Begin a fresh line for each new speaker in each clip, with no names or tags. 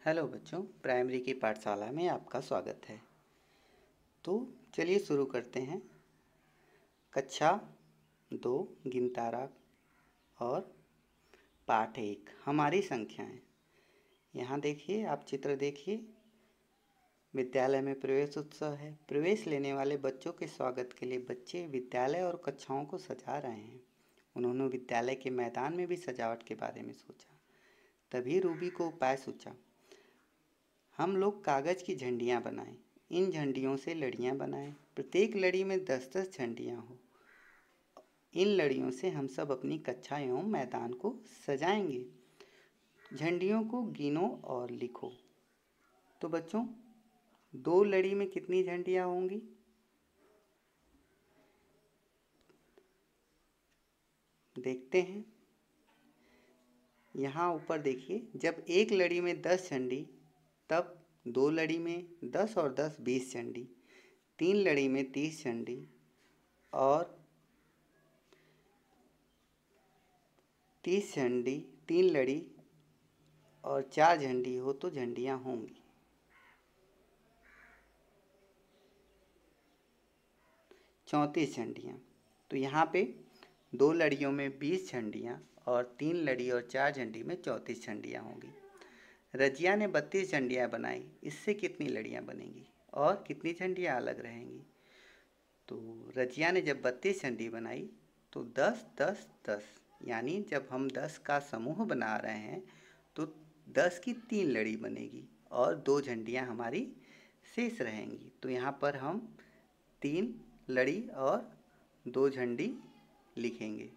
Hello बच्चों, primary की पाठशाला में आपका स्वागत है। तो चलिए शुरू करते हैं। कक्षा 2 गिनतारा और पाठ 1 हमारी संख्याएं। यहाँ देखिए, आप चित्र देखिए। विद्यालय में प्रवेश उत्सव है। प्रवेश लेने वाले बच्चों के स्वागत के लिए बच्चे विद्यालय और कक्षाओं को सजा रहे हैं। उन्होंने विद्यालय के मैदान में भी सजावट के बारे में सोचा। तभी रूबी को उपाय सूझा। हम लोग कागज की झंडियाँ बनाएं। इन झंडियों से लड़ियाँ बनाएं। प्रत्येक लड़ी में 10-10 झंडियाँ हो। इन लड़ियों से हम सब अपनी कक्षा एवं मैदान को सजाएंगे। झंडियों को गिनो और लिखो। तो बच्चों, 2 लड़ी में कितनी झंडियाँ होंगी? देखते हैं। यहाँ ऊपर देखिए, जब एक लड़ी में 10 झंडी, तब 2 लड़ी में 10 और 10 20 झंडी, 3 लड़ी में 30 झंडी और 30 झंडी, 3 लड़ी और 4 झंडी हो तो झंडियाँ होंगी। 34 झंडियाँ। तो यहाँ पे 2 लड़ियों में 20 झंडियाँ और 3 लड़ी और 4 झंडी में 34 झंडियाँ होंगी। रजिया ने 32 झंडियाँ बनाई। इससे कितनी लड़ियाँ बनेंगी और कितनी झंडियाँ अलग रहेंगी? तो रजिया ने जब 32 झंडी बनाई तो 10 10 10, यानी जब हम 10 का समूह बना रहे हैं तो 10 की 3 लड़ी बनेगी और 2 झंडियाँ हमारी शेष रहेंगी। तो यहाँ पर हम 3 लड़ी और 2 झंडी लिखेंगे।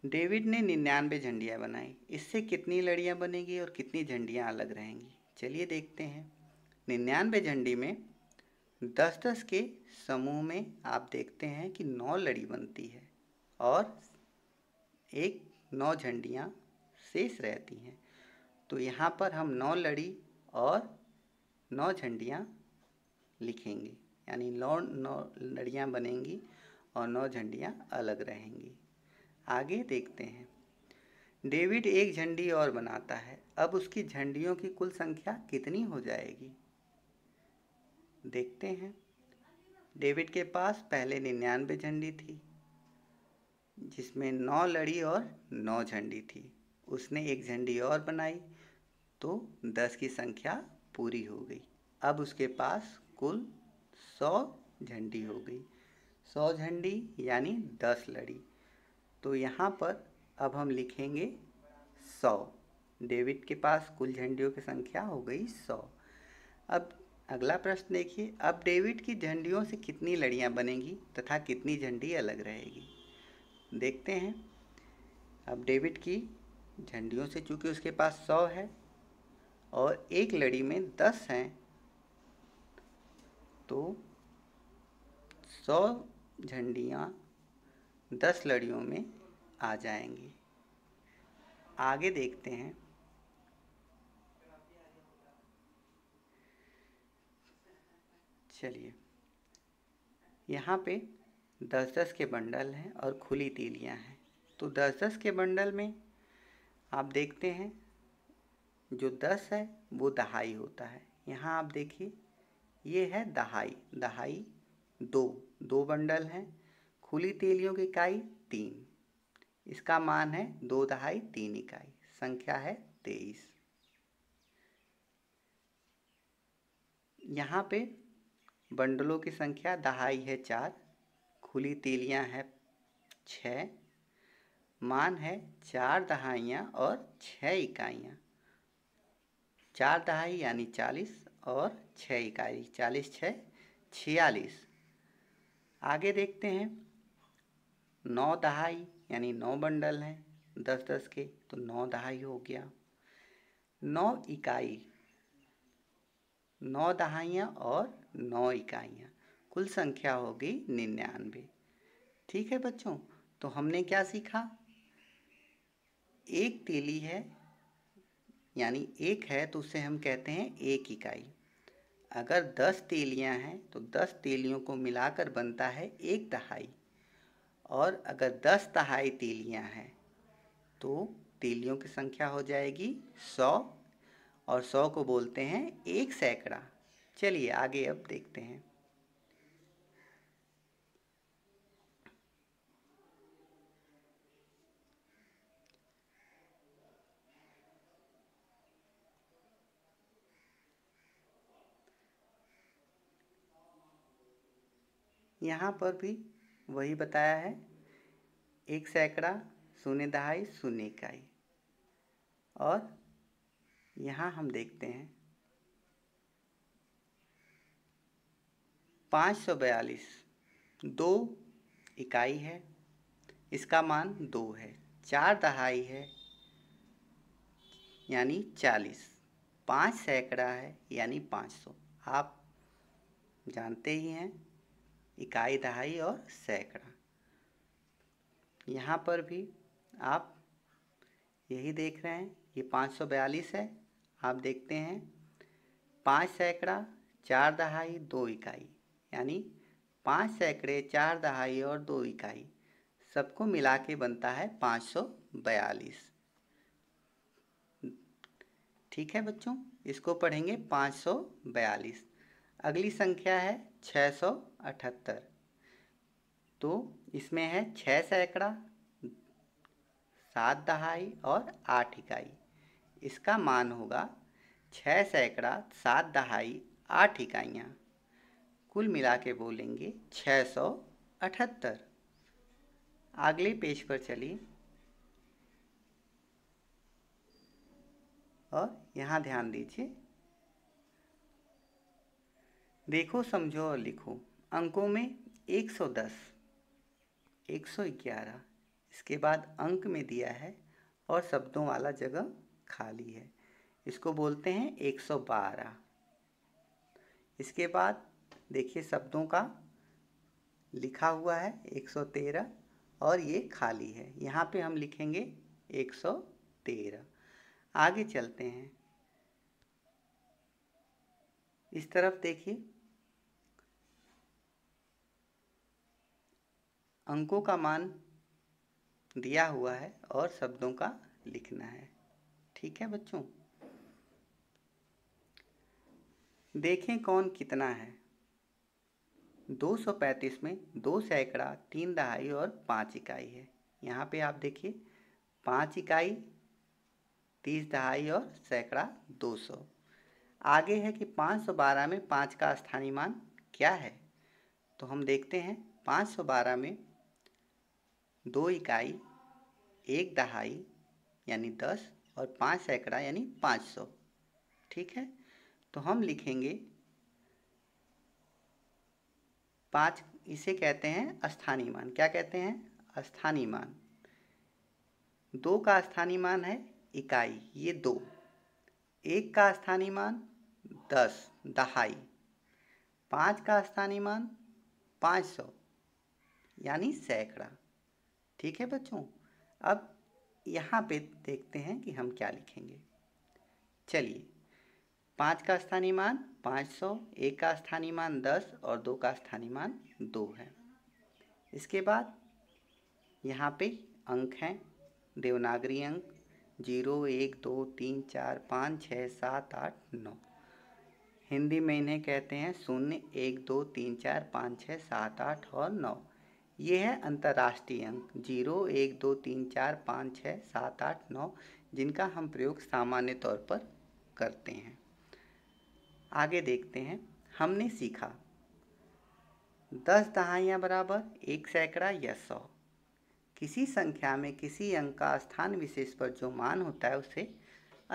डेविड ने 99 झंडियाँ बनाई। इससे कितनी लड़ियाँ बनेगी और कितनी झंडियाँ अलग रहेंगी? चलिए देखते हैं। 99 झंडी में 10-10 के समूह में आप देखते हैं कि 9 लड़ी बनती है और 9 झंडियाँ शेष रहती हैं। तो यहाँ पर हम 9 लड़ी और 9 झंडियाँ लिखेंगे, यानी 9 लड़ियाँ बनेंगी और 9 झंडियाँ अलग रहेंगी। आगे देखते हैं। डेविड एक झंडी और बनाता है। अब उसकी झंडियों की कुल संख्या कितनी हो जाएगी? देखते हैं। डेविड के पास पहले 99 झंडी थी, जिसमें 9 लड़ी और 9 झंडी थी। उसने एक झंडी और बनाई तो 10 की संख्या पूरी हो गई। अब उसके पास कुल 100 झंडी हो गई। 100 झंडी यानी 10 लड़ी। तो यहाँ पर अब हम लिखेंगे 100। डेविड के पास कुल झंडियों की संख्या हो गई 100। अब अगला प्रश्न देखिए। अब डेविड की झंडियों से कितनी लड़ियाँ बनेंगी तथा कितनी झंडी अलग रहेगी? देखते हैं। अब डेविड की झंडियों से, चूँकि उसके पास 100 है और एक लड़ी में 10 हैं, तो 100 झंडियाँ 10 लड़ियों में आ जाएंगी। आगे देखते हैं। चलिए, यहाँ पे 10-10 के बंडल हैं और खुली तीलियाँ हैं। तो 10-10 के बंडल में आप देखते हैं, जो 10 है वो दहाई होता है। यहाँ आप देखिए, ये है दहाई। दहाई 2 बंडल हैं। खुली तीलियों की इकाई 3। इसका मान है 2 दहाई 3 इकाई। संख्या है 23। यहाँ पे बंडलों की संख्या दहाई है 4, खुली तीलियाँ है 6, मान है 4 दहाइयाँ और 6 इकाइयाँ। 4 दहाई यानी 40 और 6 इकाई, 40 6 46। आगे देखते हैं। 9 दहाई यानी 9 बंडल हैं 10-10 के, तो 9 दहाई हो गया। 9 इकाई, 9 दहाइयाँ और 9 इकाइयाँ, कुल संख्या होगी 99। ठीक है बच्चों, तो हमने क्या सीखा? एक तीली है, यानी एक है तो उसे हम कहते हैं 1 इकाई। अगर 10 तीलियाँ हैं तो 10 तीलियों को मिलाकर बनता है 1 दहाई। और अगर 10 दहाई तीलियाँ हैं तो तीलियों की संख्या हो जाएगी 100 और 100 को बोलते हैं 1 सैकड़ा। चलिए आगे अब देखते हैं। यहाँ पर भी वही बताया है, 1 सैकड़ा, 0 दहाई, 0 इकाई। और यहाँ हम देखते हैं 542 2 इकाई है, इसका मान 2 है। 4 दहाई है यानी 40। 5 सैकड़ा है यानी 500। आप जानते ही हैं इकाई, दहाई और सैकड़ा। यहाँ पर भी आप यही देख रहे हैं, ये 542 है। आप देखते हैं 5 सैकड़ा, 4 दहाई, 2 इकाई, यानी 5 सैकड़े, 4 दहाई और 2 इकाई सबको मिला के बनता है 542। ठीक है बच्चों, इसको पढ़ेंगे 542। अगली संख्या है 678। तो इसमें है 6 सैकड़ा, 7 दहाई और 8 इकाई। इसका मान होगा 6 सैकड़ा, 7 दहाई, 8 इकाइयाँ, कुल मिला के बोलेंगे 678। अगले पेज पर चलिए और यहाँ ध्यान दीजिए। देखो, समझो और लिखो। अंकों में 110, 111, इसके बाद अंक में दिया है और शब्दों वाला जगह खाली है, इसको बोलते हैं 112। इसके बाद देखिए शब्दों का लिखा हुआ है 113 और ये खाली है, यहाँ पे हम लिखेंगे 113। आगे चलते हैं, इस तरफ देखिए, अंकों का मान दिया हुआ है और शब्दों का लिखना है। ठीक है बच्चों, देखें कौन कितना है। 235 में 2 सैकड़ा, 3 दहाई और 5 इकाई है। यहाँ पे आप देखिए 5 इकाई, 30 दहाई और सैकड़ा 200। आगे है कि 512 में 5 का स्थानीय मान क्या है। तो हम देखते हैं 512 में 2 इकाई, 1 दहाई यानी 10 और 5 सैकड़ा यानी 500। ठीक है, तो हम लिखेंगे 5, इसे कहते हैं स्थानीय मान। क्या कहते हैं? स्थानीय मान। 2 का स्थानीय मान है इकाई, ये 2। 1 का स्थानीय मान 10 दहाई। 5 का स्थानीय मान 500 यानी सैकड़ा। ठीक है बच्चों, अब यहाँ पे देखते हैं कि हम क्या लिखेंगे। चलिए, 5 का स्थानीय मान 500, 1 का स्थानीय मान 10 और 2 का स्थानीय मान 2 है। इसके बाद यहाँ पे अंक हैं, देवनागरी अंक 0, 1, 2, 3, 4, 5, 6, 7, 8, 9। हिंदी में इन्हें कहते हैं 0, 1, 2, 3, 4, 5, 6, 7, 8 और 9। ये है अंतर्राष्ट्रीय अंक 0, 1, 2, 3, 4, 5, 6, 7, 8, 9, जिनका हम प्रयोग सामान्य तौर पर करते हैं। आगे देखते हैं, हमने सीखा 10 दहाइयाँ बराबर 1 सैकड़ा या 100। किसी संख्या में किसी अंक का स्थान विशेष पर जो मान होता है उसे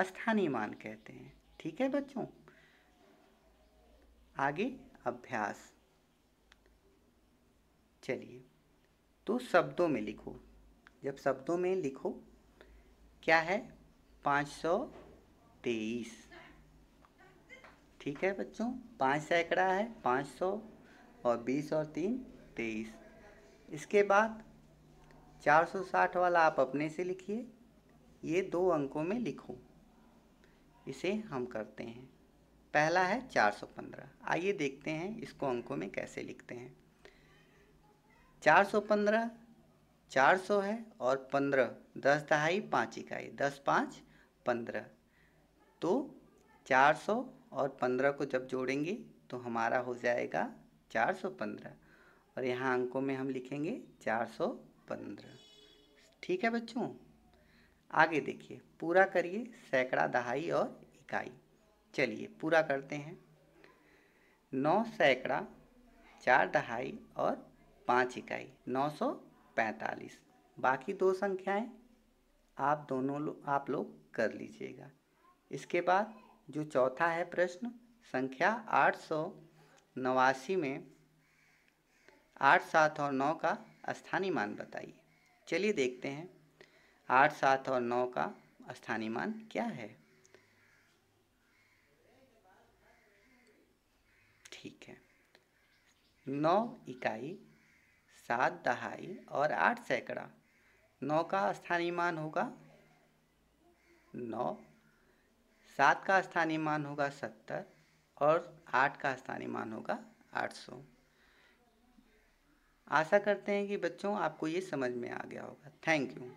स्थानीय मान कहते हैं। ठीक है बच्चों, आगे अभ्यास। चलिए, तो शब्दों में लिखो। जब शब्दों में लिखो, क्या है? 523। ठीक है बच्चों, 5 सैकड़ा है 500 और 20 और 3 23। इसके बाद 460 वाला आप अपने से लिखिए, ये 2 अंकों में लिखो। इसे हम करते हैं। पहला है 415। आइए देखते हैं इसको अंकों में कैसे लिखते हैं। 415 400 है और 15, 10 दहाई 5 इकाई, 10 5 15। तो 400 और 15 को जब जोड़ेंगे तो हमारा हो जाएगा 415, और यहाँ अंकों में हम लिखेंगे 415। ठीक है बच्चों, आगे देखिए, पूरा करिए सैकड़ा, दहाई और इकाई। चलिए पूरा करते हैं। 9 सैकड़ा, 4 दहाई और 5 इकाई, 945। बाकी दो संख्याएं आप लोग कर लीजिएगा। इसके बाद जो चौथा है प्रश्न, संख्या 889 में 8, 7 और 9 का स्थानीय मान बताइए। चलिए देखते हैं 8, 7 और 9 का स्थानीय मान क्या है। ठीक है, 9 इकाई, 7 दहाई और 8 सैकड़ा। 9 का स्थानीय मान होगा 9, 7 का स्थानीय मान होगा 70 और 8 का स्थानीय मान होगा 800। आशा करते हैं कि बच्चों आपको ये समझ में आ गया होगा। Thank you.